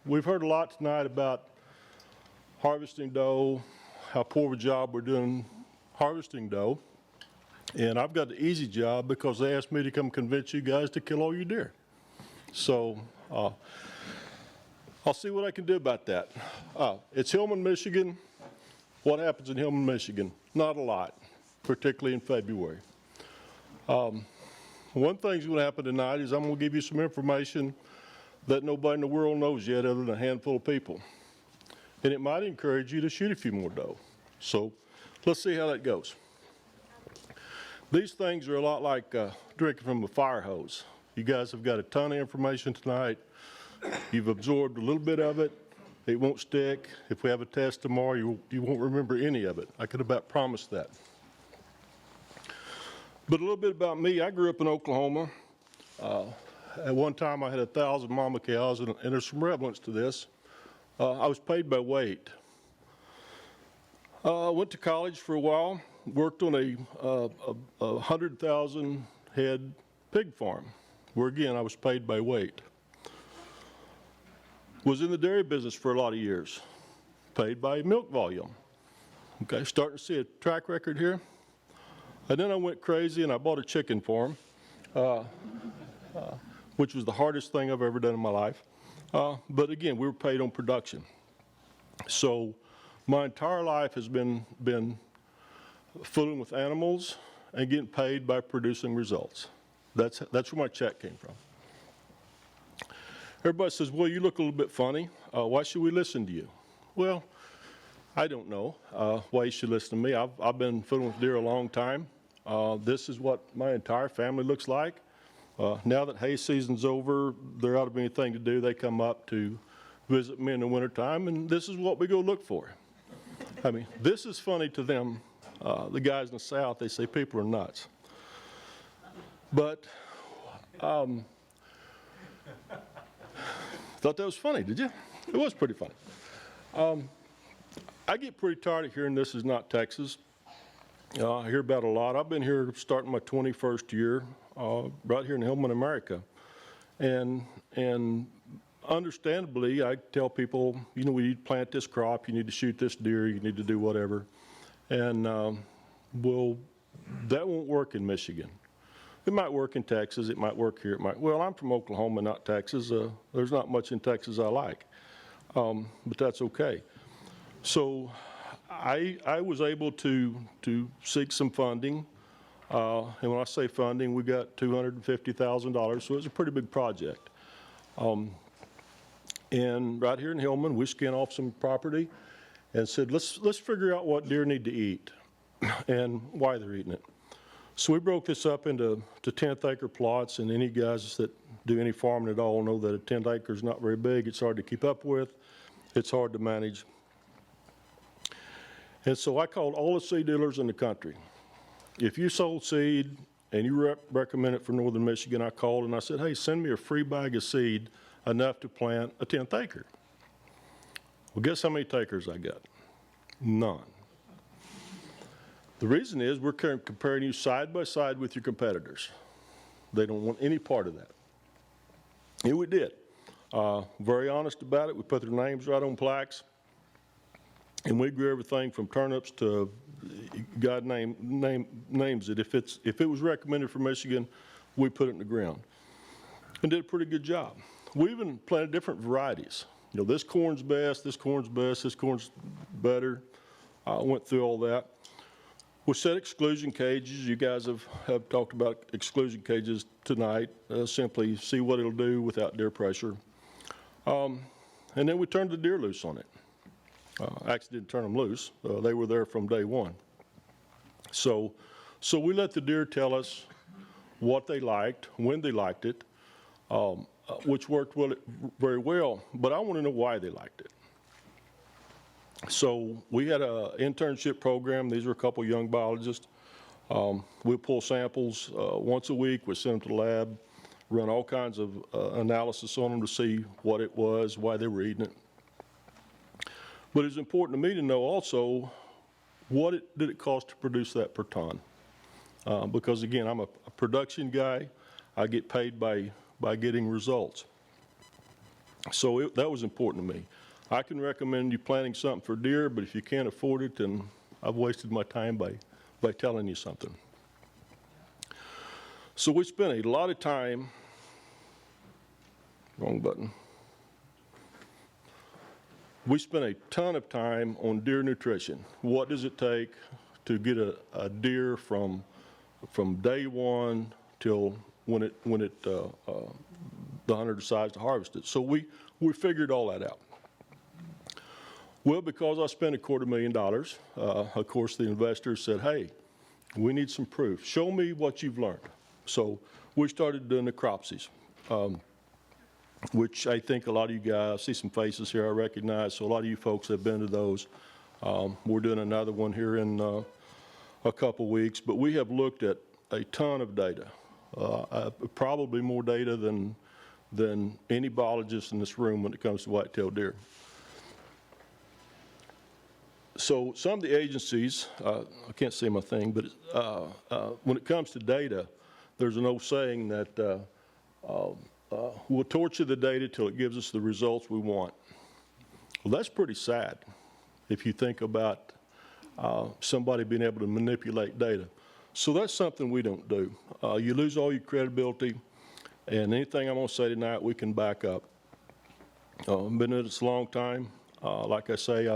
we've heard a lot tonight about harvesting doe, how poor of a job we're doing harvesting doe. And I've got the easy job because they asked me to come convince you guys to kill all your deer. So I'll see what I can do about that. It's Hillman, Michigan. What happens in Hillman, Michigan? Not a lot, particularly in February. One thing's going to happen tonight is I'm going to give you some information that nobody in the world knows yet other than a handful of people. And it might encourage you to shoot a few more doe. So let's see how that goes. These things are a lot like drinking from a fire hose. You guys have got a ton of information tonight. You've absorbed a little bit of it. It won't stick. If we have a test tomorrow, you won't remember any of it. I could about promise that. But a little bit about me. I grew up in Oklahoma. At one time, I had 1,000 mama cows, and there's some relevance to this. I was paid by weight. I went to college for a while, worked on a 100,000 head pig farm, where again, I was paid by weight. Was in the dairy business for a lot of years, paid by milk volume. Okay, starting to see a track record here. And then I went crazy and I bought a chicken farm, which was the hardest thing I've ever done in my life. But again, we were paid on production. So my entire life has been fooling with animals and getting paid by producing results. That's where my check came from. Everybody says, well, you look a little bit funny. Why should we listen to you? Well, I don't know why you should listen to me. I've been fooling with deer a long time. This is what my entire family looks like. Now that hay season's over, there ought to be anything to do. They come up to visit me in the wintertime, and this is what we go look for. I mean, this is funny to them. The guys in the South, they say people are nuts. But thought that was funny, did you? It was pretty funny. I get pretty tired of hearing this is not Texas. I hear about it a lot. I've been here starting my 21st year, right here in Hillman, America. And understandably, I tell people, you know, we need to plant this crop, you need to shoot this deer, you need to do whatever. And well, that won't work in Michigan. It might work in Texas, it might work here, it might, well, I'm from Oklahoma, not Texas. There's not much in Texas I like, but that's okay. So I was able to seek some funding, and when I say funding, we got $250,000, so it was a pretty big project. And right here in Hillman, we skinned off some property and said, let's figure out what deer need to eat and why they're eating it. So we broke this up into 10th acre plots, and any guys that do any farming at all know that a 10th acre is not very big. It's hard to keep up with. It's hard to manage. And so I called all the seed dealers in the country. If you sold seed and you recommend it for northern Michigan, I called and I said, hey, send me a free bag of seed enough to plant a 10th acre. Well, guess how many takers I got? None. The reason is we're comparing you side by side with your competitors. They don't want any part of that. And we did. Very honest about it. We put their names right on plaques. And we grew everything from turnips to God names it. If it was recommended for Michigan, we put it in the ground. And did a pretty good job. We even planted different varieties. You know, this corn's best, this corn's best, this corn's better. Went through all that. We set exclusion cages. You guys have talked about exclusion cages tonight. Simply see what it'll do without deer pressure. And then we turned the deer loose on it. Actually didn't turn them loose. They were there from day one. So we let the deer tell us what they liked, when they liked it, which worked very well, but I want to know why they liked it. So we had an internship program. These were a couple young biologists. We pull samples once a week. We send them to the lab, run all kinds of analysis on them to see what it was, why they were eating it. But it's important to me to know also what did it cost to produce that per ton. Because again, I'm a production guy. I get paid by getting results. So that was important to me. I can recommend you planting something for deer, but if you can't afford it, then I've wasted my time by telling you something. So we spent a lot of time, wrong button. We spent a ton of time on deer nutrition. What does it take to get a deer from day one till when the hunter decides to harvest it? So we figured all that out. Well, because I spent $250,000, of course the investors said, hey, we need some proof. Show me what you've learned. So we started doing necropsies, which I think a lot of you guys, I see some faces here I recognize, so a lot of you folks have been to those. We're doing another one here in a couple weeks, but we have looked at a ton of data, probably more data than any biologist in this room when it comes to white-tailed deer. So some of the agencies, I can't see my thing, but when it comes to data, there's an old saying that we'll torture the data till it gives us the results we want. Well, that's pretty sad if you think about somebody being able to manipulate data. So that's something we don't do. You lose all your credibility, and anything I'm going to say tonight we can back up. I've been in this a long time. Like I say,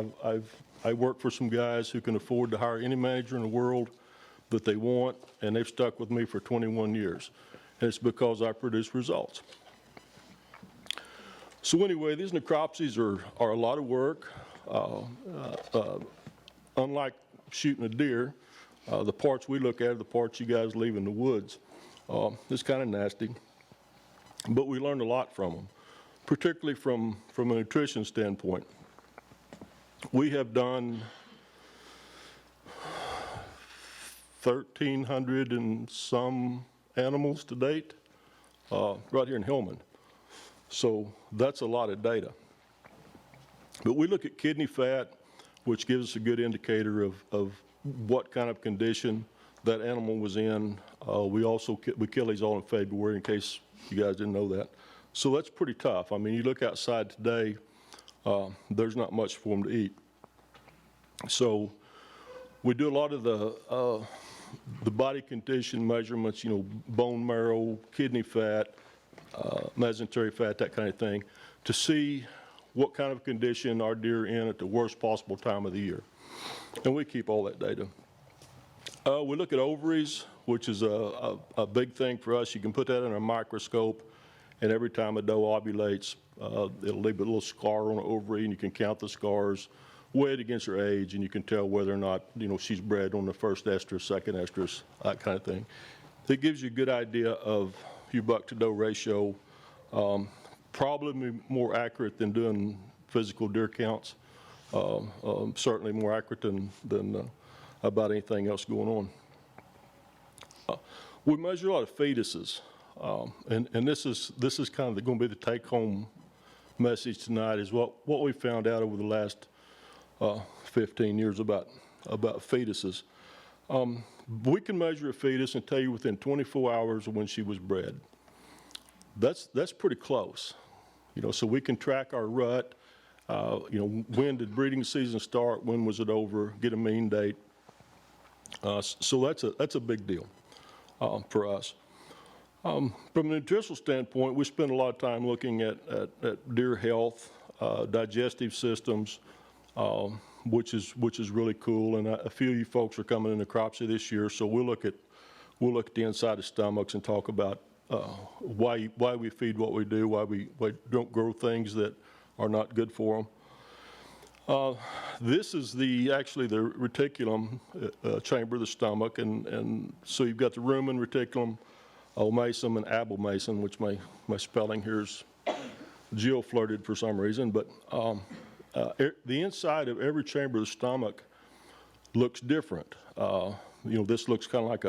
I work for some guys who can afford to hire any manager in the world that they want, and they've stuck with me for 21 years. And it's because I produce results. So anyway, these necropsies are a lot of work. Unlike shooting a deer, the parts we look at are the parts you guys leave in the woods. It's kind of nasty, but we learned a lot from them, particularly from a nutrition standpoint. We have done 1,300 and some animals to date, right here in Hillman. So that's a lot of data. But we look at kidney fat, which gives us a good indicator of what kind of condition that animal was in. We kill these all in February, in case you guys didn't know that. So that's pretty tough. I mean, you look outside today, there's not much for them to eat. So we do a lot of the body condition measurements, bone marrow, kidney fat, mesenteric fat, that kind of thing, to see what kind of condition our deer are in at the worst possible time of the year. And we keep all that data. We look at ovaries, which is a big thing for us. You can put that in a microscope, and every time a doe ovulates, it'll leave a little scar on the ovary, and you can count the scars, weigh it against her age, and you can tell whether or not, she's bred on the first estrus, second estrus, that kind of thing. It gives you a good idea of your buck to doe ratio, probably more accurate than doing physical deer counts, certainly more accurate than about anything else going on. We measure a lot of fetuses, and this is kind of going to be the take-home message tonight, is what we found out over the last 15 years about fetuses. We can measure a fetus and tell you within 24 hours of when she was bred. That's pretty close, so we can track our rut, when did breeding season start, when was it over, get a mean date. So that's a big deal for us. From a nutritional standpoint, we spend a lot of time looking at deer health, digestive systems, which is really cool. And a few of you folks are coming into necropsy this year, so we'll look at the inside of stomachs and talk about why we feed what we do, why we don't grow things that are not good for them. This is actually the reticulum chamber of the stomach, and so you've got the rumen, reticulum, omasum, and abomasum, which my spelling here is geo-flirted for some reason, but the inside of every chamber of the stomach looks different. This looks kind of like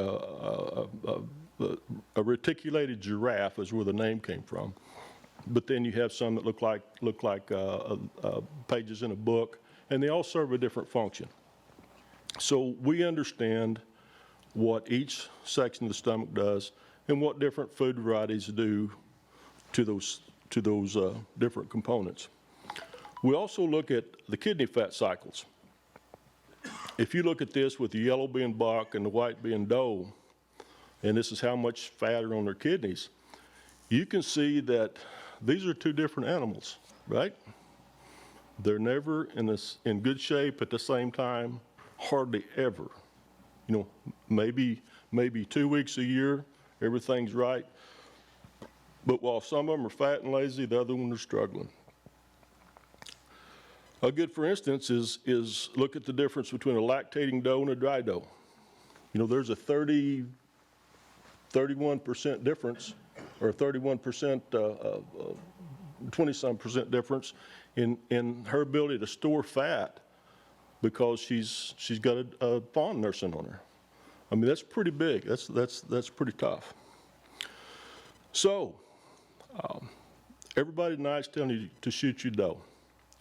a reticulated giraffe is where the name came from. But then you have some that look like pages in a book, and they all serve a different function. So we understand what each section of the stomach does and what different food varieties do to those different components. We also look at the kidney fat cycles. If you look at this with the yellow being buck and the white being doe, and this is how much fat are on their kidneys, you can see that these are two different animals, right? They're never in good shape at the same time, hardly ever. You know, maybe 2 weeks a year, everything's right. But while some of them are fat and lazy, the other ones are struggling. A good, for instance, is look at the difference between a lactating doe and a dry doe. You know, there's a 31% difference, or 31%, 20-some% difference in her ability to store fat because she's got a fawn nursing on her. I mean, that's pretty big. That's pretty tough. So, everybody tonight's telling you to shoot your doe.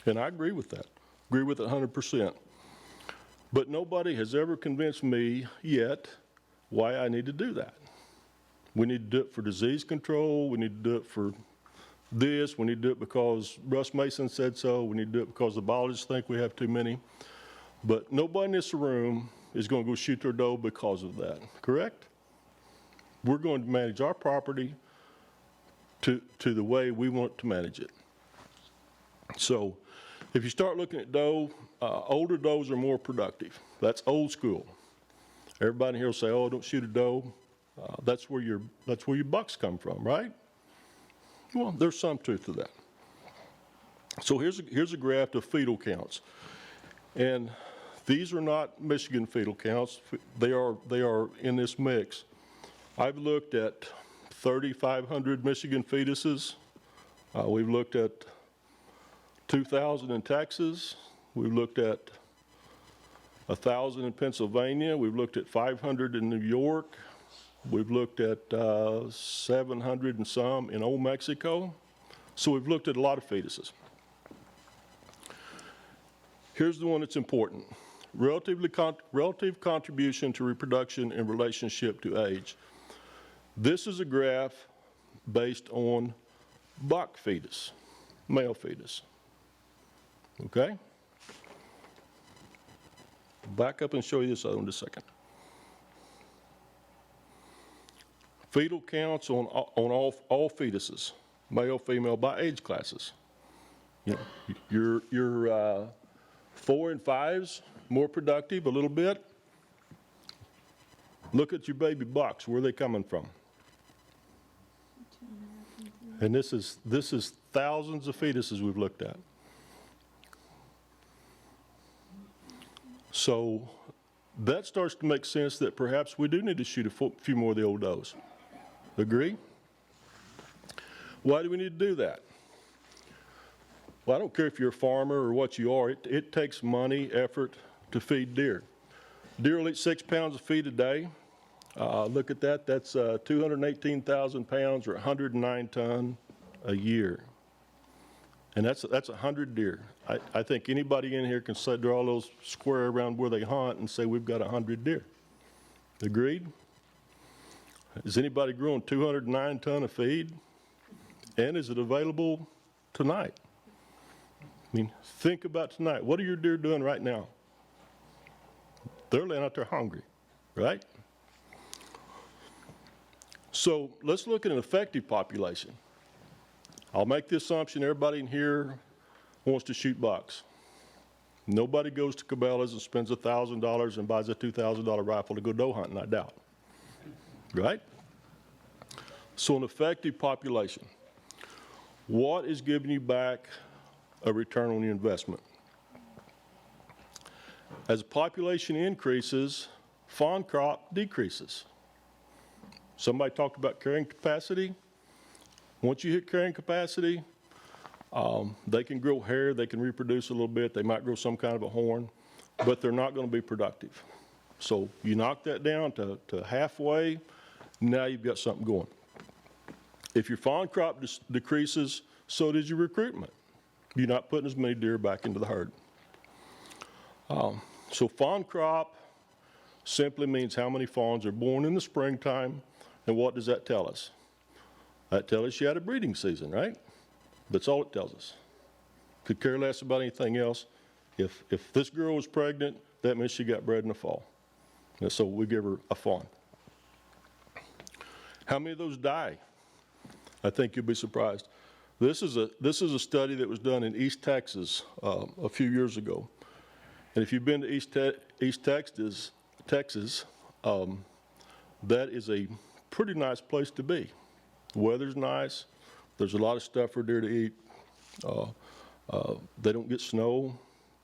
And I agree with that. Agree with it 100%. But nobody has ever convinced me yet why I need to do that. We need to do it for disease control. We need to do it for this. We need to do it because Russ Mason said so. We need to do it because the biologists think we have too many. But nobody in this room is going to go shoot their doe because of that, correct? We're going to manage our property to the way we want to manage it. So if you start looking at doe, older does are more productive. That's old school. Everybody here will say, oh, don't shoot a doe. That's where your bucks come from, right? Well, there's some truth to that. So here's a graph of fetal counts. And these are not Michigan fetal counts. They are in this mix. I've looked at 3,500 Michigan fetuses. We've looked at 2,000 in Texas. We've looked at 1,000 in Pennsylvania. We've looked at 500 in New York. We've looked at 700 and some in Old Mexico. So we've looked at a lot of fetuses. Here's the one that's important. Relative contribution to reproduction in relationship to age. This is a graph based on buck fetus, male fetus. Okay? Back up and show you this other one in a second. Fetal counts on all fetuses, male, female, by age classes. You know, your 4 and 5s, more productive a little bit. Look at your baby bucks. Where are they coming from? And this is thousands of fetuses we've looked at. So that starts to make sense that perhaps we do need to shoot a few more of the old does. Agree? Why do we need to do that? Well, I don't care if you're a farmer or what you are. It takes money, effort to feed deer. Deer will eat 6 pounds of feed a day. Look at that. That's 218,000 pounds or 109 ton a year. And that's 100 deer. I think anybody in here can draw those square around where they hunt and say we've got 100 deer. Agreed? Is anybody growing 209 ton of feed? And is it available tonight? I mean, think about tonight. What are your deer doing right now? They're laying out there hungry, right? So let's look at an effective population. I'll make the assumption everybody in here wants to shoot bucks. Nobody goes to Cabela's and spends $1,000 and buys a $2,000 rifle to go doe hunting, I doubt. Right? So an effective population. What is giving you back a return on your investment? As the population increases, fawn crop decreases. Somebody talked about carrying capacity. Once you hit carrying capacity, they can grow hair, they can reproduce a little bit, they might grow some kind of a horn, but they're not going to be productive. So you knock that down to halfway, now you've got something going. If your fawn crop decreases, so does your recruitment. You're not putting as many deer back into the herd. So fawn crop simply means how many fawns are born in the springtime, and what does that tell us? That tells us you had a breeding season, right? That's all it tells us. Could care less about anything else. If this girl was pregnant, that means she got bred in the fall. And so we give her a fawn. How many of those die? I think you'll be surprised. This is a study that was done in East Texas a few years ago. And if you've been to East Texas, that is a pretty nice place to be. The weather's nice. There's a lot of stuff for deer to eat. They don't get snow.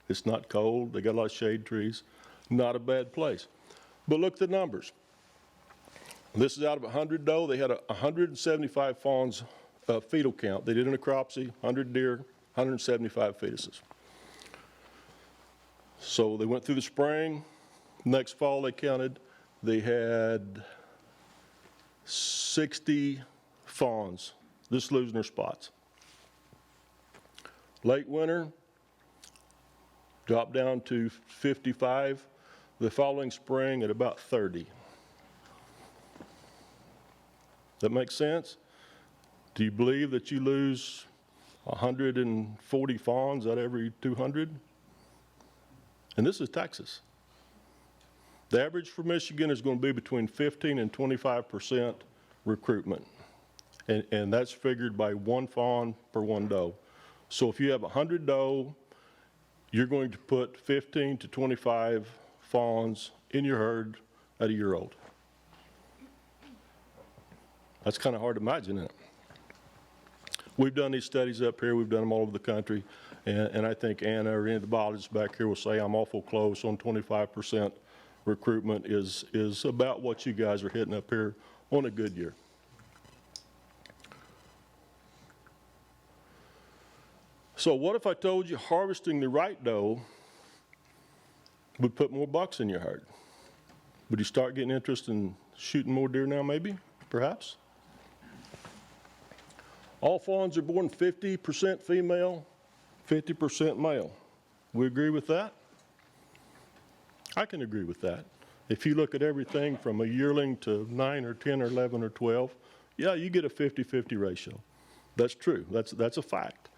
It's not cold. They got a lot of shade trees. Not a bad place. But look at the numbers. This is out of 100 doe. They had 175 fawns fetal count. They did a necropsy, 100 deer, 175 fetuses. So they went through the spring. Next fall they counted. They had 60 fawns just losing their spots. Late winter, dropped down to 55. The following spring at about 30. That makes sense? Do you believe that you lose 140 fawns out of every 200? And this is Texas. The average for Michigan is going to be between 15 and 25% recruitment. And that's figured by one fawn per one doe. So if you have 100 doe, you're going to put 15 to 25 fawns in your herd at a year old. That's kind of hard to imagine, isn't it? We've done these studies up here. We've done them all over the country. And I think Anna or any of the biologists back here will say I'm awful close on 25% recruitment is about what you guys are hitting up here on a good year. So what if I told you harvesting the right doe would put more bucks in your herd? Would you start getting interested in shooting more deer now, maybe, perhaps? All fawns are born 50% female, 50% male. We agree with that? I can agree with that. If you look at everything from a yearling to 9 or 10 or 11 or 12, yeah, you get a 50-50 ratio. That's true. That's a fact.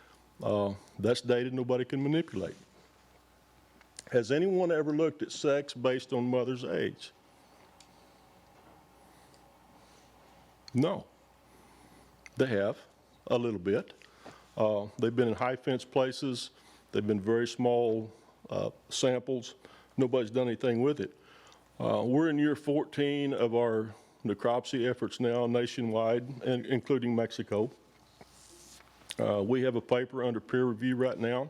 That's data nobody can manipulate. Has anyone ever looked at sex based on mother's age? No. They have, a little bit. They've been in high fence places. They've been very small samples. Nobody's done anything with it. We're in year 14 of our necropsy efforts now nationwide, including Mexico. We have a paper under peer review right now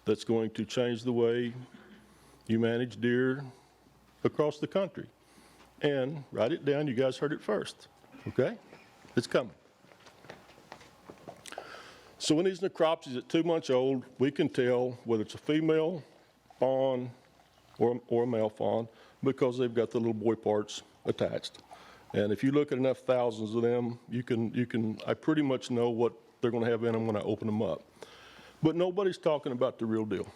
that's going to change the way you manage deer across the country. And write it down, you guys heard it first, okay? It's coming. So in these necropsies at 2 months old, we can tell whether it's a female fawn or a male fawn because they've got the little boy parts attached. And if you look at enough thousands of them, I pretty much know what they're going to have in them when I open them up. But nobody's talking about the real deal.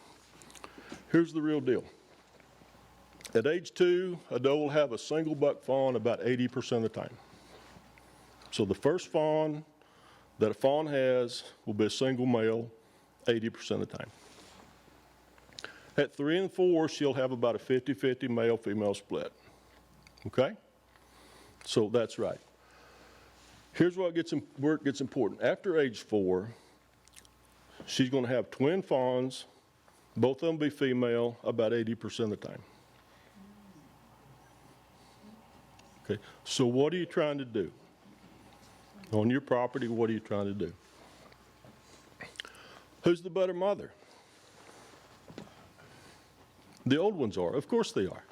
Here's the real deal. At age 2, a doe will have a single buck fawn about 80% of the time. So the first fawn that a fawn has will be a single male 80% of the time. At 3 and 4, she'll have about a 50-50 male-female split. Okay? So that's right. Here's where it gets important. After age 4, she's going to have twin fawns, both of them be female, about 80% of the time. Okay, so what are you trying to do? On your property, what are you trying to do? Who's the better mother? The old ones are. Of course they are.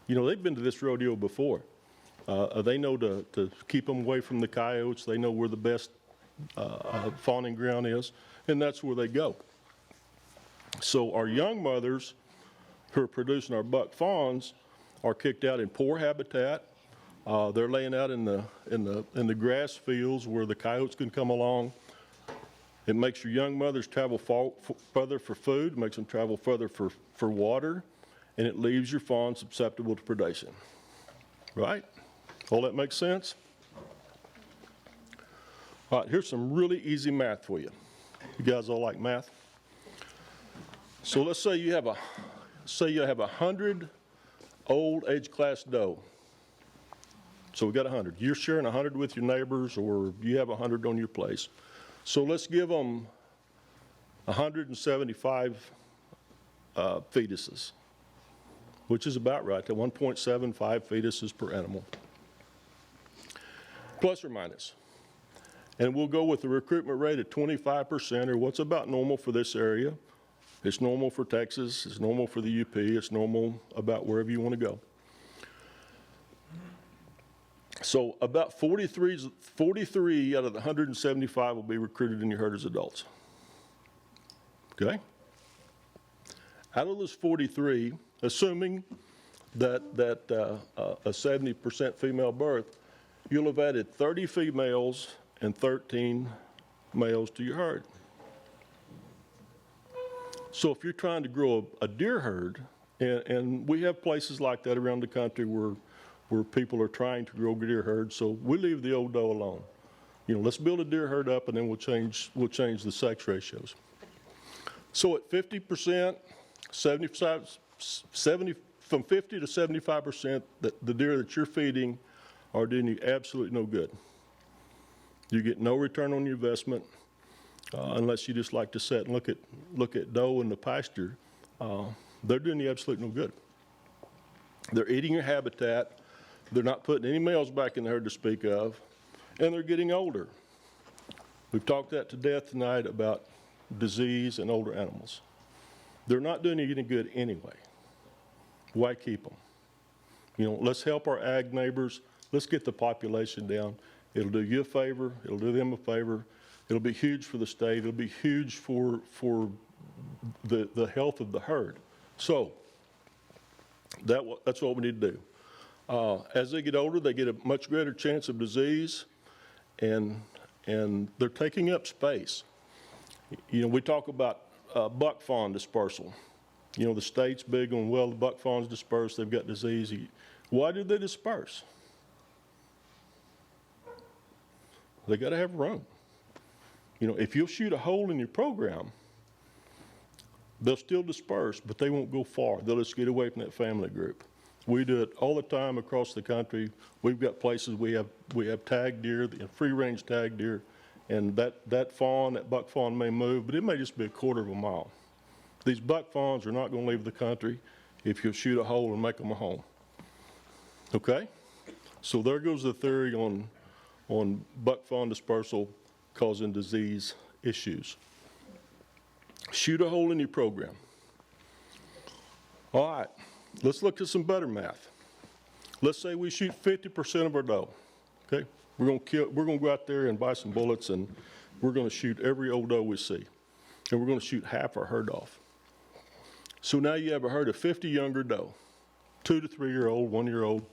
You know, they've been to this rodeo before. They know to keep them away from the coyotes. They know where the best fawning ground is, and that's where they go. So our young mothers who are producing our buck fawns are kicked out in poor habitat. They're laying out in the grass fields where the coyotes can come along. It makes your young mothers travel further for food, makes them travel further for water, and it leaves your fawns susceptible to predation. Right? All that makes sense? All right, here's some really easy math for you. You guys all like math? So let's say you have 100 old age class doe. So we got 100. You're sharing 100 with your neighbors, or you have 100 on your place. So let's give them 175 fetuses, which is about right, to 1.75 fetuses per animal, plus or minus. And we'll go with the recruitment rate at 25%, or what's about normal for this area. It's normal for Texas, it's normal for the UP, it's normal about wherever you want to go. So about 43 out of the 175 will be recruited in your herd as adults. Okay? Out of those 43, assuming that a 70% female birth, you'll have added 30 females and 13 males to your herd. So if you're trying to grow a deer herd, and we have places like that around the country where people are trying to grow deer herds, so we leave the old doe alone. You know, let's build a deer herd up, and then we'll change the sex ratios. So at 50%, 70 from 50 to 75%, the deer that you're feeding are doing you absolutely no good. You get no return on your investment unless you just like to sit and look at doe in the pasture. They're doing you absolutely no good. They're eating your habitat. They're not putting any males back in the herd to speak of, and they're getting older. We've talked that to death tonight about disease in older animals. They're not doing you any good anyway. Why keep them? You know, let's help our ag neighbors. Let's get the population down. It'll do you a favor. It'll do them a favor. It'll be huge for the state. It'll be huge for the health of the herd. So that's what we need to do. As they get older, they get a much greater chance of disease, and they're taking up space. You know, we talk about buck fawn dispersal. You know, the state's big on, well, the buck fawn's dispersed, they've got disease. Why did they disperse? They got to have room. You know, if you'll shoot a hole in your program, they'll still disperse, but they won't go far. They'll just get away from that family group. We do it all the time across the country. We've got places we have tag deer, free range tag deer, and that buck fawn may move, but it may just be a quarter of a mile. These buck fawns are not going to leave the country if you shoot a hole and make them a home. Okay? So there goes the theory on buck fawn dispersal causing disease issues. Shoot a hole in your program. All right, let's look at some better math. Let's say we shoot 50% of our doe. Okay? We're going to go out there and buy some bullets, and we're going to shoot every old doe we see. And we're going to shoot half our herd off. So now you have a herd of 50 younger doe, 2 to 3 year old, 1 year old.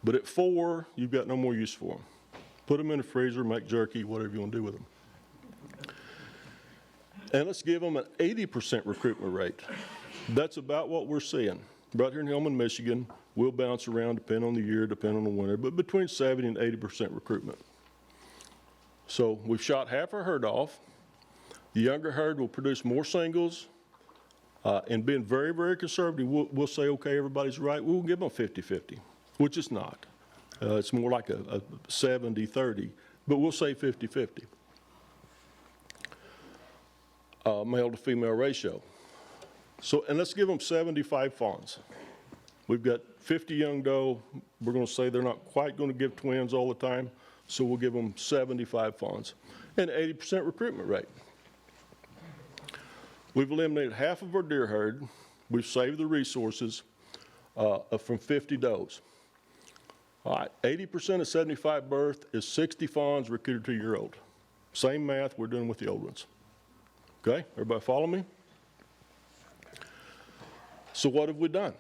But at 4, you've got no more use for them. Put them in the freezer, make jerky, whatever you want to do with them. And let's give them an 80% recruitment rate. That's about what we're seeing. Right here in Hillman, Michigan, we'll bounce around depending on the year, depending on the winter, but between 70 and 80% recruitment. So we've shot half our herd off. The younger herd will produce more singles, and being very, very conservative, we'll say, okay, everybody's right. We'll give them 50-50, which is not. It's more like a 70-30, but we'll say 50-50. Male to female ratio. So, and let's give them 75 fawns. We've got 50 young doe. We're going to say they're not quite going to give twins all the time, so we'll give them 75 fawns. And 80% recruitment rate. We've eliminated half of our deer herd. We've saved the resources from 50 does. All right, 80% of 75 birth is 60 fawns recruited to a year old. Same math we're doing with the old ones. Okay, everybody follow me? So what have we done?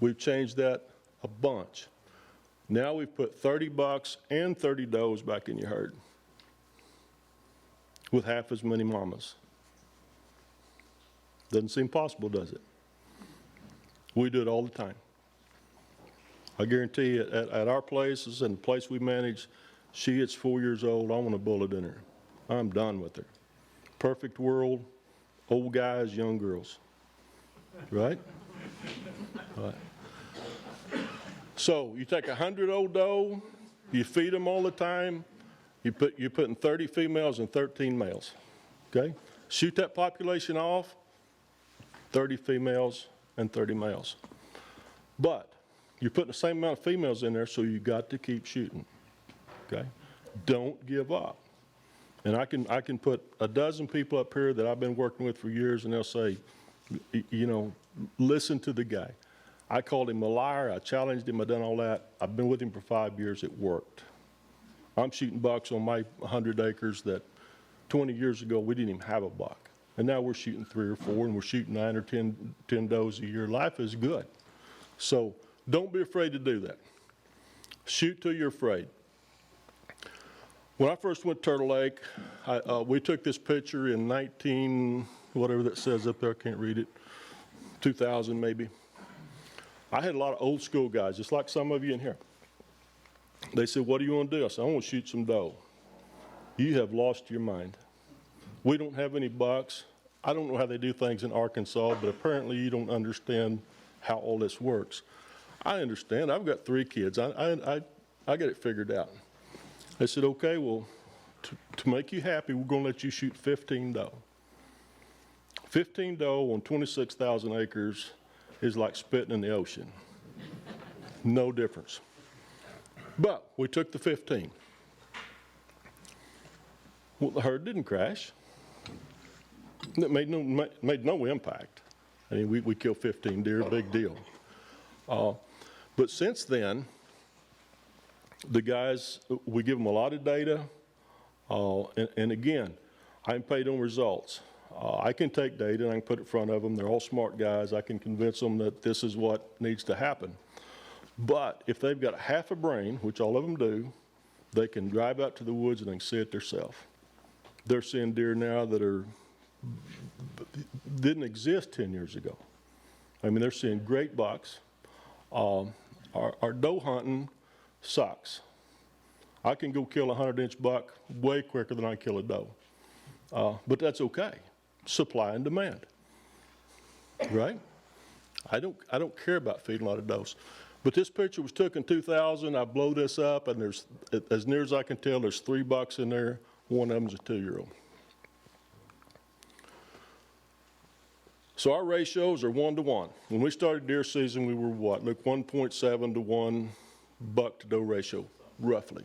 We've changed that a bunch. Now we've put 30 bucks and 30 does back in your herd with half as many mamas. Doesn't seem possible, does it? We do it all the time. I guarantee you at our places and the place we manage, she gets 4 years old, I want a bullet in her. I'm done with her. Perfect world, old guys, young girls, right? Right. So you take 100 old doe, you feed them all the time, you're putting 30 females and 13 males, okay? Shoot that population off, 30 females and 30 males. But you're putting the same amount of females in there, so you got to keep shooting, okay? Don't give up. And I can put a dozen people up here that I've been working with for years, and they'll say, you know, listen to the guy. I called him a liar, I challenged him, I done all that. I've been with him for 5 years, it worked. I'm shooting bucks on my 100 acres that 20 years ago we didn't even have a buck. And now we're shooting 3 or 4, and we're shooting 9 or 10 does a year. Life is good. So don't be afraid to do that. Shoot till you're afraid. When I first went to Turtle Lake, we took this picture in 19, whatever that says up there, I can't read it, 2000 maybe. I had a lot of old school guys, just like some of you in here. They said, what do you want to do? I said, I want to shoot some doe. You have lost your mind. We don't have any bucks. I don't know how they do things in Arkansas, but apparently you don't understand how all this works. I understand. I've got 3 kids. I get it figured out. They said, okay, well, to make you happy, we're going to let you shoot 15 doe. 15 doe on 26,000 acres is like spitting in the ocean. No difference. But we took the 15. Well, the herd didn't crash. It made no impact. I mean, we killed 15 deer, big deal. But since then, the guys, we give them a lot of data, and again, I'm paid on results. I can take data and I can put it in front of them. They're all smart guys. I can convince them that this is what needs to happen. But if they've got half a brain, which all of them do, they can drive out to the woods and they can see it themselves. They're seeing deer now that didn't exist 10 years ago. I mean, they're seeing great bucks. Our doe hunting sucks. I can go kill a 100-inch buck way quicker than I kill a doe. But that's okay. Supply and demand, right? I don't care about feeding a lot of does. But this picture was took in 2000. I blow this up, and there's, as near as I can tell, there's 3 bucks in there. One of them's a 2-year-old. So our ratios are 1 to 1. When we started deer season, we were what? Look, 1.7 to 1 buck to doe ratio, roughly.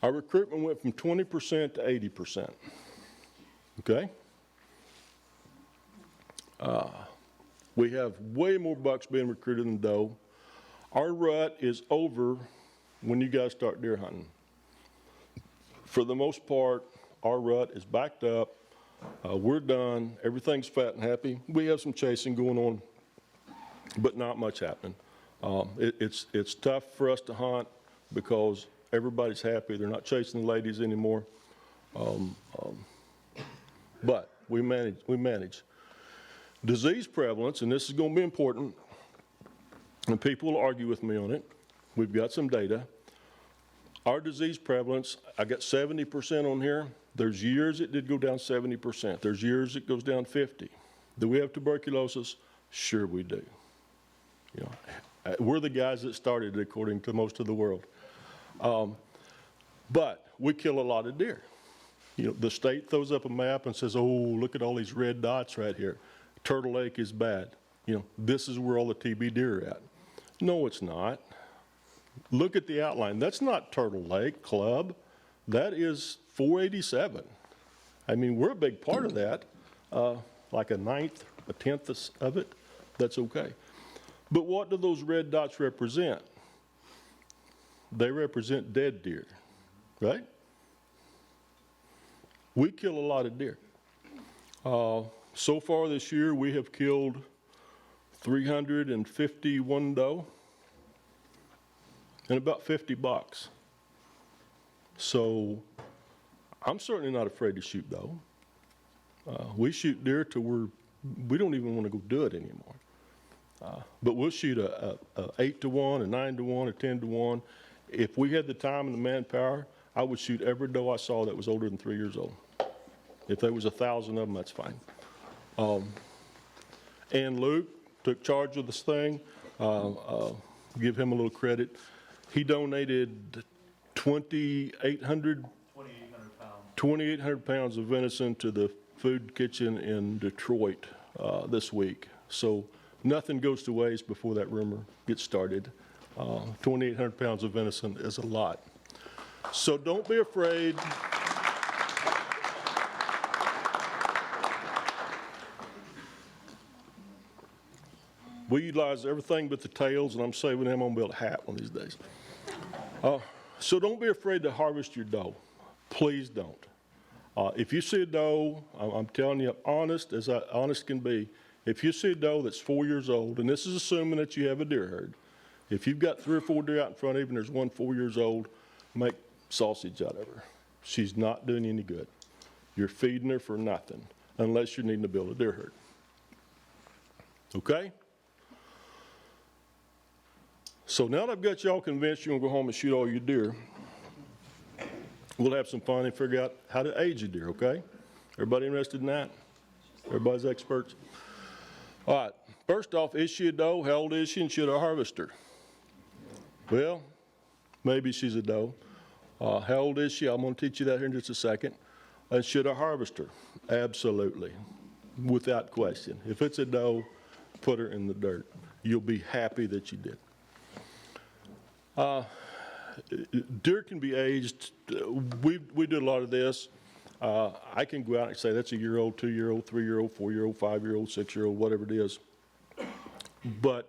Our recruitment went from 20% to 80%. Okay? We have way more bucks being recruited than doe. Our rut is over when you guys start deer hunting. For the most part, our rut is backed up. We're done. Everything's fat and happy. We have some chasing going on, but not much happening. It's tough for us to hunt because everybody's happy. They're not chasing the ladies anymore. But we manage. Disease prevalence, and this is going to be important, and people will argue with me on it. We've got some data. Our disease prevalence, I got 70% on here. There's years it did go down 70%. There's years it goes down 50. Do we have tuberculosis? Sure we do. You know, we're the guys that started it, according to most of the world. But we kill a lot of deer. You know, the state throws up a map and says, oh, look at all these red dots right here. Turtle Lake is bad. You know, this is where all the TB deer are at. No, it's not. Look at the outline. That's not Turtle Lake Club. That is 487. I mean, we're a big part of that, like a 1/9, a 1/10 of it. That's okay. But what do those red dots represent? They represent dead deer, right? We kill a lot of deer. So far this year, we have killed 351 doe and about 50 bucks. So I'm certainly not afraid to shoot doe. We shoot deer till we don't even want to go do it anymore. But we'll shoot a 8 to 1, a 9 to 1, a 10 to 1. If we had the time and the manpower, I would shoot every doe I saw that was older than 3 years old. If there was 1,000 of them, that's fine. And Luke took charge of this thing. Give him a little credit. He donated 2,800 pounds of venison to the food kitchen in Detroit this week. So nothing goes to waste before that rumor gets started. 2,800 pounds of venison is a lot. So don't be afraid. We utilize everything but the tails, and I'm saving them. I'm going to build a hat one of these days. So don't be afraid to harvest your doe. Please don't. If you see a doe, I'm telling you, honest as honest can be, if you see a doe that's 4 years old, and this is assuming that you have a deer herd, if you've got 3 or 4 deer out in front of you and there's one 4 years old, make sausage out of her. She's not doing any good. You're feeding her for nothing, unless you're needing to build a deer herd. Okay? So now that I've got y'all convinced you're gonna go home and shoot all your deer, we'll have some fun and figure out how to age a deer, okay? Everybody interested in that? Everybody's experts? All right, first off, is she a doe? How old is she, and should I harvest her? Well, maybe she's a doe. How old is she? I'm gonna teach you that here in just a second. And should I harvest her? Absolutely, without question. If it's a doe, put her in the dirt. You'll be happy that you did. Deer can be aged. We do a lot of this. I can go out and say that's a year-old, 2-year-old, 3-year-old, 4-year-old, 5-year-old, 6-year-old, whatever it is. But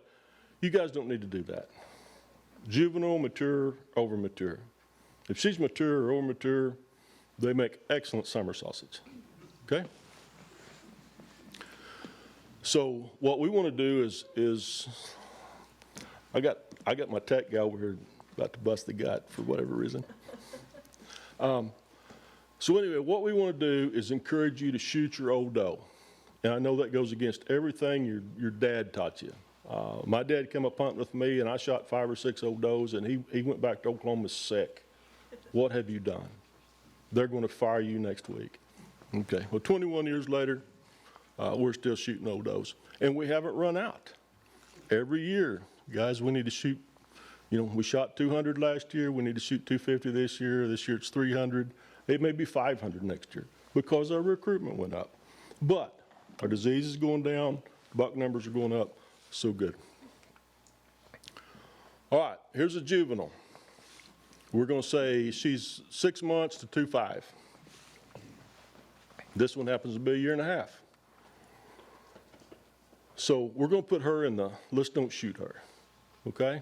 you guys don't need to do that. Juvenile, mature, over mature. If she's mature or over mature, they make excellent summer sausage. Okay? So what we want to do is I got my tech guy over here about to bust the gut for whatever reason. So anyway, what we want to do is encourage you to shoot your old doe. And I know that goes against everything your dad taught you. My dad came up hunting with me, and I shot 5 or 6 old does, and he went back to Oklahoma sick. What have you done? They're going to fire you next week. Okay, well, 21 years later, we're still shooting old does. And we haven't run out. Every year, guys, we need to shoot. You know, we shot 200 last year. We need to shoot 250 this year. This year it's 300. It may be 500 next year because our recruitment went up. But our disease is going down. Buck numbers are going up. So good. All right, here's a juvenile. We're going to say she's 6 months to 2.5. This one happens to be 1.5 years. So we're going to put her in the let's don't shoot her, okay?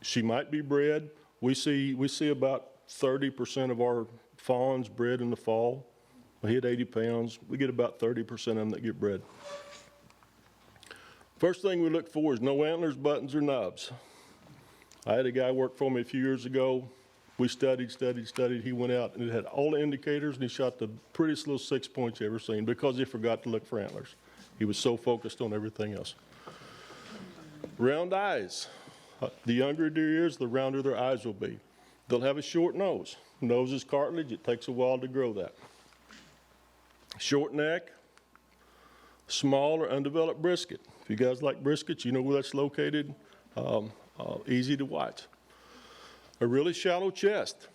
She might be bred. We see about 30% of our fawns bred in the fall. We hit 80 pounds. We get about 30% of them that get bred. First thing we look for is no antlers, buttons, or nubs. I had a guy work for me a few years ago. We studied. He went out and it had all the indicators, and he shot the prettiest little 6 points you ever seen because he forgot to look for antlers. He was so focused on everything else. Round eyes. The younger deer is, the rounder their eyes will be. They'll have a short nose. Nose is cartilage. It takes a while to grow that. Short neck. Small or undeveloped brisket. If you guys like briskets, you know where that's located. Easy to watch. A really shallow chest.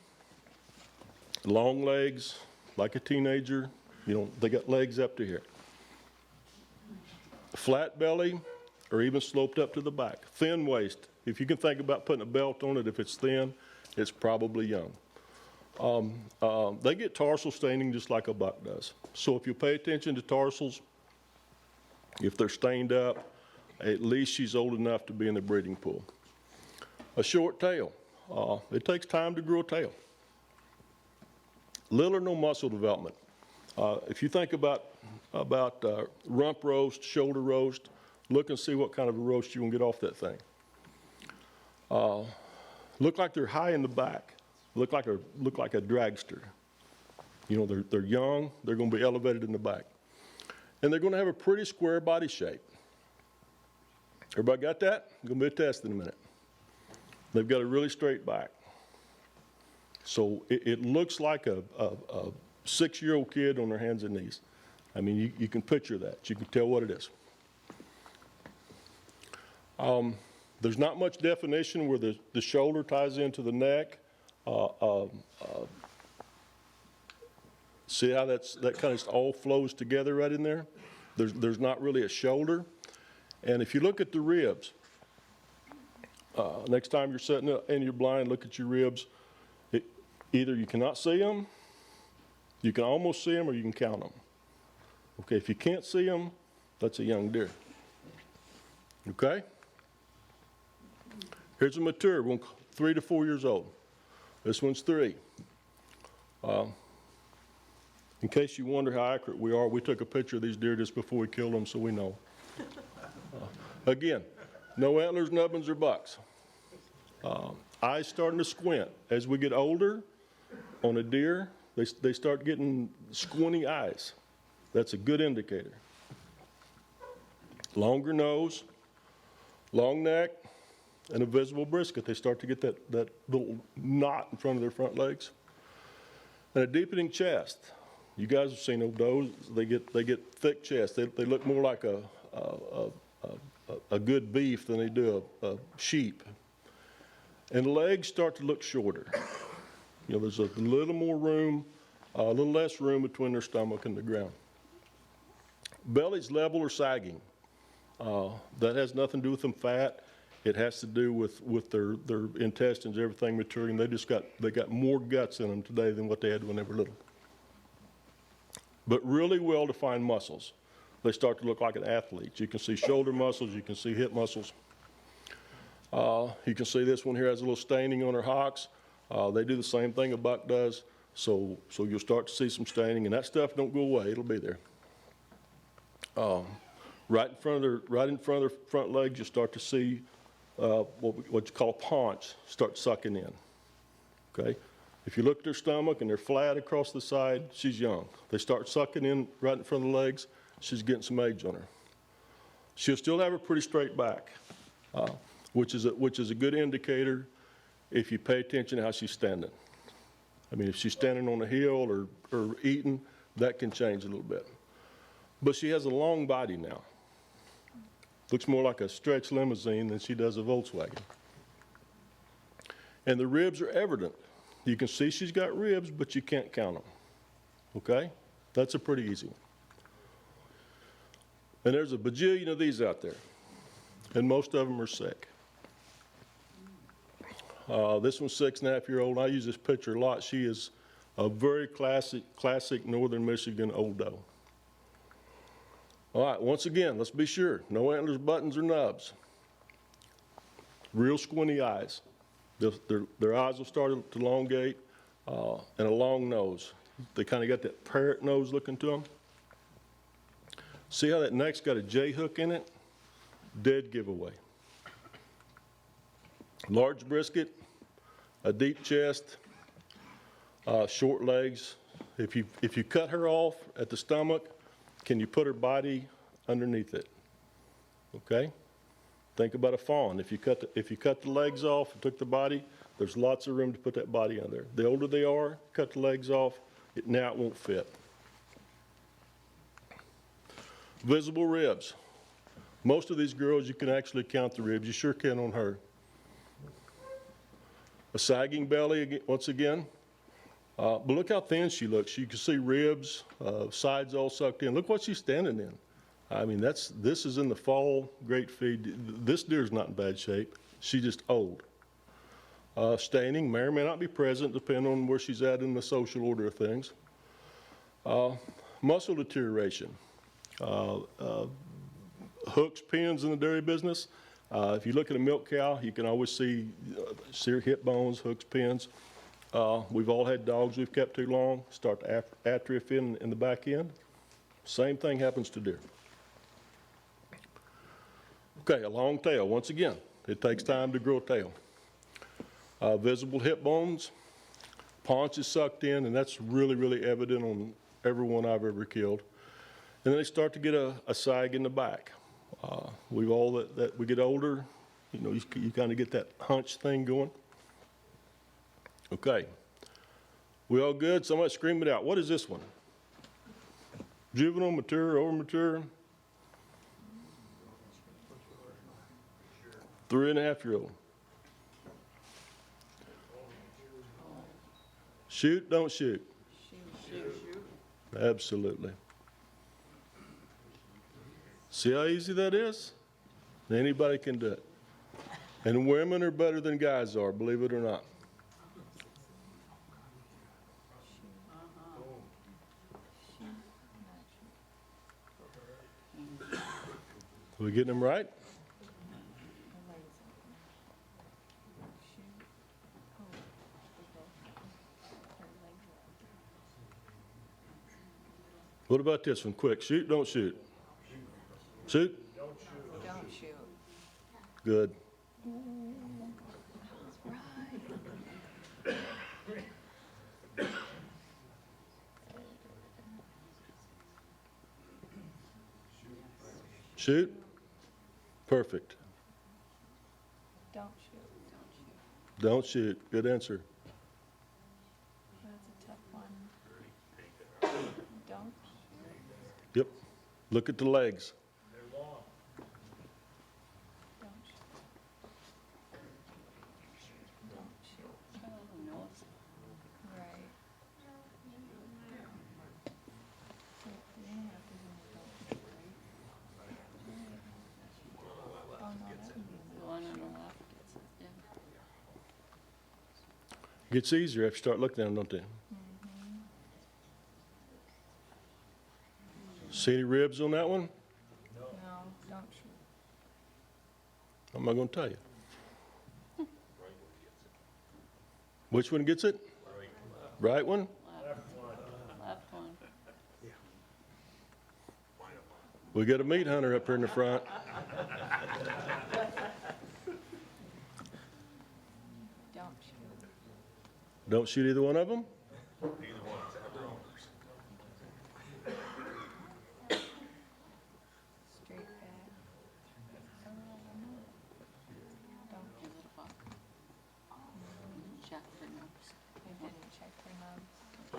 Long legs, like a teenager. You know, they got legs up to here. Flat belly, or even sloped up to the back. Thin waist. If you can think about putting a belt on it, if it's thin, it's probably young. They get tarsal staining just like a buck does. So if you pay attention to tarsals, if they're stained up, at least she's old enough to be in the breeding pool. A short tail. It takes time to grow a tail. Little or no muscle development. If you think about rump roast, shoulder roast, look and see what kind of a roast you can get off that thing. Look like they're high in the back. Look like a dragster. You know, they're young. They're going to be elevated in the back, and they're going to have a pretty square body shape. Everybody got that? It's going to be a test in a minute. They've got a really straight back. So it looks like a 6-year-old kid on their hands and knees. I mean, you can picture that. You can tell what it is. There's not much definition where the shoulder ties into the neck. See how that kind of all flows together right in there? There's not really a shoulder. And if you look at the ribs, next time you're sitting up and you're blind, look at your ribs. Either you cannot see them, you can almost see them, or you can count them. Okay, if you can't see them, that's a young deer. Okay? Here's a mature one, 3 to 4 years old. This one's 3. In case you wonder how accurate we are, we took a picture of these deer just before we killed them, so we know. Again, no antlers, nubbins, or bucks. Eyes starting to squint. As we get older on a deer, they start getting squinty eyes. That's a good indicator. Longer nose, long neck, and a visible brisket. They start to get that little knot in front of their front legs. And a deepening chest. You guys have seen old does. They get thick chest. They look more like a good beef than they do a sheep. And legs start to look shorter. You know, there's a little more room, a little less room between their stomach and the ground. Belly's level or sagging. That has nothing to do with them fat. It has to do with their intestines, everything maturing. They got more guts in them today than what they had when they were little. But really well-defined muscles. They start to look like an athlete. You can see shoulder muscles, you can see hip muscles. You can see this one here has a little staining on her hocks. They do the same thing a buck does. So you'll start to see some staining, and that stuff don't go away. It'll be there. Right in front of their front legs, you start to see what you call paunch start sucking in. Okay. If you look at their stomach and they're flat across the side, she's young. They start sucking in right in front of the legs, she's getting some age on her. She'll still have a pretty straight back, which is a good indicator if you pay attention to how she's standing. I mean, if she's standing on a hill or eating, that can change a little bit. But she has a long body now. Looks more like a stretch limousine than she does a Volkswagen. And the ribs are evident. You can see she's got ribs, but you can't count them. Okay? That's a pretty easy one. And there's a bajillion of these out there, and most of them are sick. This one's 6.5-year-old. I use this picture a lot. She is a very classic northern Michigan old doe. All right, once again, let's be sure. No antlers, buttons, or nubs. Real squinty eyes. Their eyes will start to elongate, and a long nose. They kind of got that parrot nose looking to them. See how that neck's got a J hook in it? Dead giveaway. Large brisket, a deep chest, short legs. If you cut her off at the stomach, can you put her body underneath it? Okay? Think about a fawn. If you cut the legs off and took the body, there's lots of room to put that body on there. The older they are, cut the legs off, now it won't fit. Visible ribs. Most of these girls, you can actually count the ribs. You sure can on her. A sagging belly, once again. But look how thin she looks. You can see ribs, sides all sucked in. Look what she's standing in. I mean, this is in the fall, great feed. This deer's not in bad shape. She's just old. Staining may or may not be present, depending on where she's at in the social order of things. Muscle deterioration. Hooks, pins in the dairy business. If you look at a milk cow, you can always see hip bones, hooks, pins. We've all had dogs we've kept too long, start to atrophy in the back end. Same thing happens to deer. Okay, a long tail. Once again, it takes time to grow a tail. Visible hip bones, paunch is sucked in, and that's really, really evident on every one I've ever killed. And then they start to get a sag in the back. We get older, you know, you kind of get that hunch thing going. Okay, We all good? Somebody scream it out. What is this one? Juvenile, mature, over mature? 3.5-year-old. Shoot, don't shoot. Shoot. Absolutely. See how easy that is? Anybody can do it. And women are better than guys are, believe it or not. Are we getting them right? What about this one? Quick. Shoot, don't shoot. Shoot? Don't shoot. Good. Shoot? Perfect. Don't shoot. Don't shoot. Good answer. That's a tough one. Don't shoot. Yep. Look at the legs. Don't shoot. Don't shoot. Right. So 3.5 is when you don't shoot, right? Oh, no, that would be The one on the left gets it, yeah. Gets easier after you start looking at them, don't they? See any ribs on that one? no, don't shoot. I'm not going to tell you. Which one gets it? Right one? Left one. We got a meat hunter up here in the front. Don't shoot. Don't shoot either one of them? Straight back. Don't Give it a buck. Check for nubs. I didn't check for nubs. The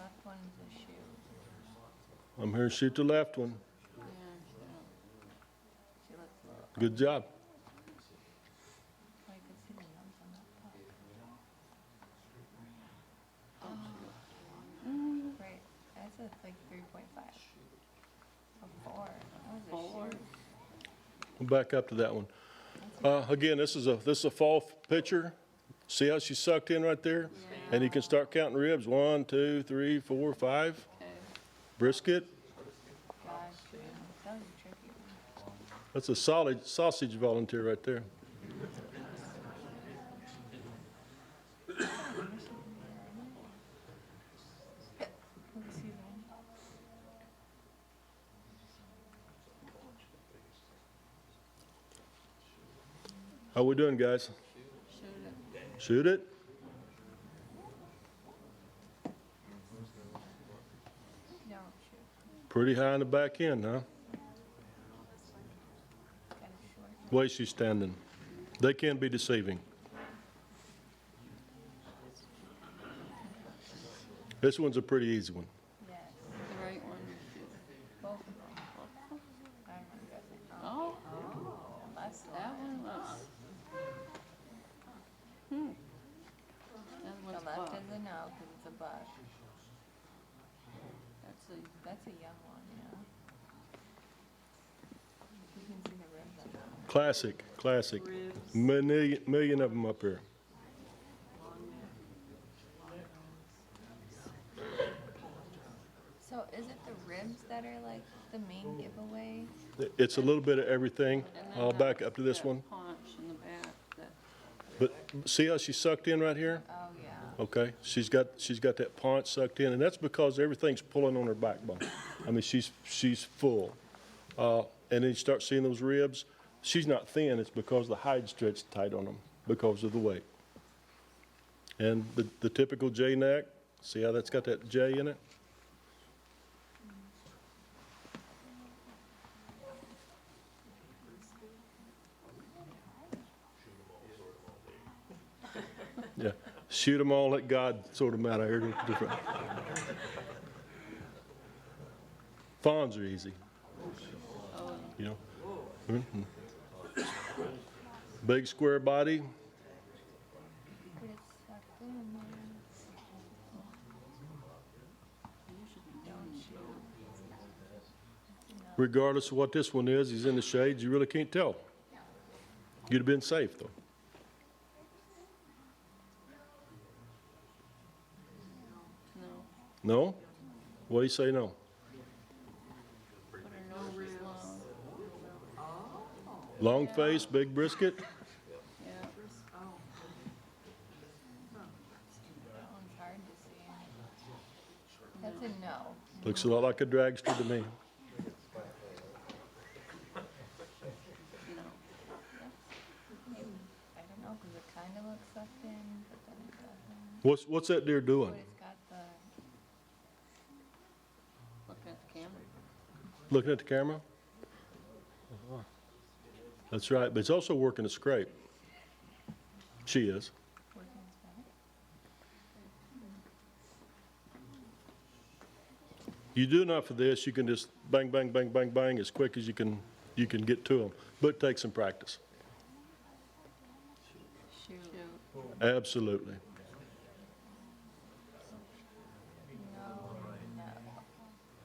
left one's a shoe. I'm here to shoot the left one. Yeah, She looks Good job. like I see the nubs on that pup. Right, that's a like 3.5. A 4. That was a Four. shoe. We'll back up to that one. Again, this is a fall picture. See how she sucked in right there? And you can start counting ribs. 1, 2, 3, 4, 5. okay. Brisket. Gosh, man, that was a tricky one. That's a solid sausage volunteer right there. Let me see that. How we doing, guys? Shoot it. Shoot it? Don't shoot. Pretty high in the back end, huh? Kind of short. Way she's standing. They can be deceiving. This one's a pretty easy one. Yes, The right one. both of them. I'm guessing. Oh, Less that one was. That The one's left buck. is a no because it's a buck. That's That's a young one, yeah. You can see the ribs on that. Classic, classic. Million of them up here. So is it the ribs that are like the main giveaway? It's a little bit of everything. and then I'll that- back up to this that one. Paunch in the back. That, But see how she sucked in right here? Oh, yeah. Okay, she's got that paunch sucked in, and that's because everything's pulling on her backbone. I mean, she's full. And then you start seeing those ribs. She's not thin, it's because the hide's stretched tight on them because of the weight. And the typical J neck, see how that's got that J in it? Yeah, Shoot them all, let God sort them out. I heard it different. Fawns are easy. You know. Mhm. Big square body. But it's sucked in there. Don't shoot. Regardless of what this one is, he's in the shades. You really can't tell. You'd have been safe, though. No. No? What do you say no? But her nose is long. Long face, big brisket? Yeah. That one's hard to see. That's a no. Looks a lot like a dragster to me. No. I don't know, because it kind of looks sucked in, but then it doesn't. What's that deer doing? But it's got the, Looking at the camera. Looking at the camera? That's right, but it's also working a scrape. She is. working spot. You do enough of this, you can just bang, bang, bang, bang, bang as quick as you can get to them. But take some practice. Shoot. Shoot. Absolutely. No.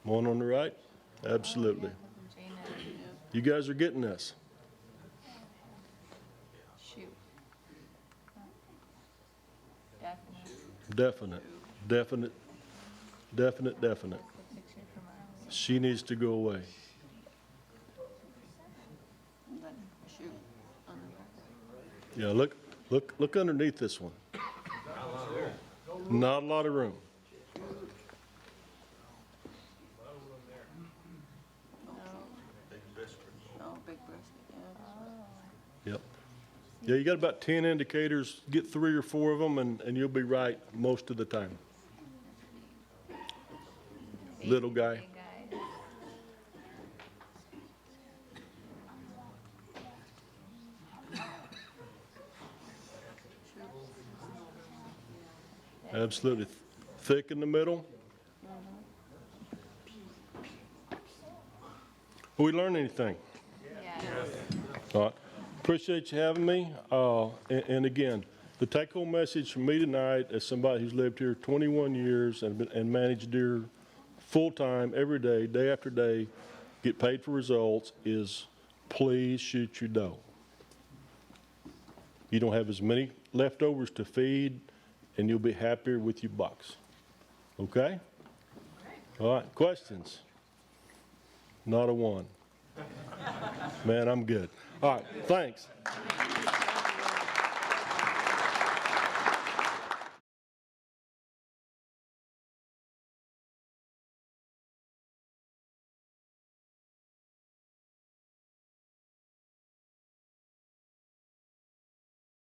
One on the right? Absolutely. Jane, You guys are getting this. shoot. Definite. Definite, definite, definite, definite. That's the picture from our. She needs to go away. And then shoot. On the Yeah, look underneath this one. Not a lot of room. Oh, big brisket, yeah. Yep. Yeah, you got about 10 indicators, get 3 or 4 of them, and you'll be right most of the time. Little guy. Big guy. Absolutely. Thick in the middle. We learn anything? Yes. All right. Appreciate you having me. And again, the take-home message from me tonight, as somebody who's lived here 21 years and managed deer full-time, every day, day after day, get paid for results, is please shoot your doe. You don't have as many leftovers to feed, and you'll be happier with your bucks. Okay? All right. Questions? Not a one. Man, I'm good. All right. Thanks.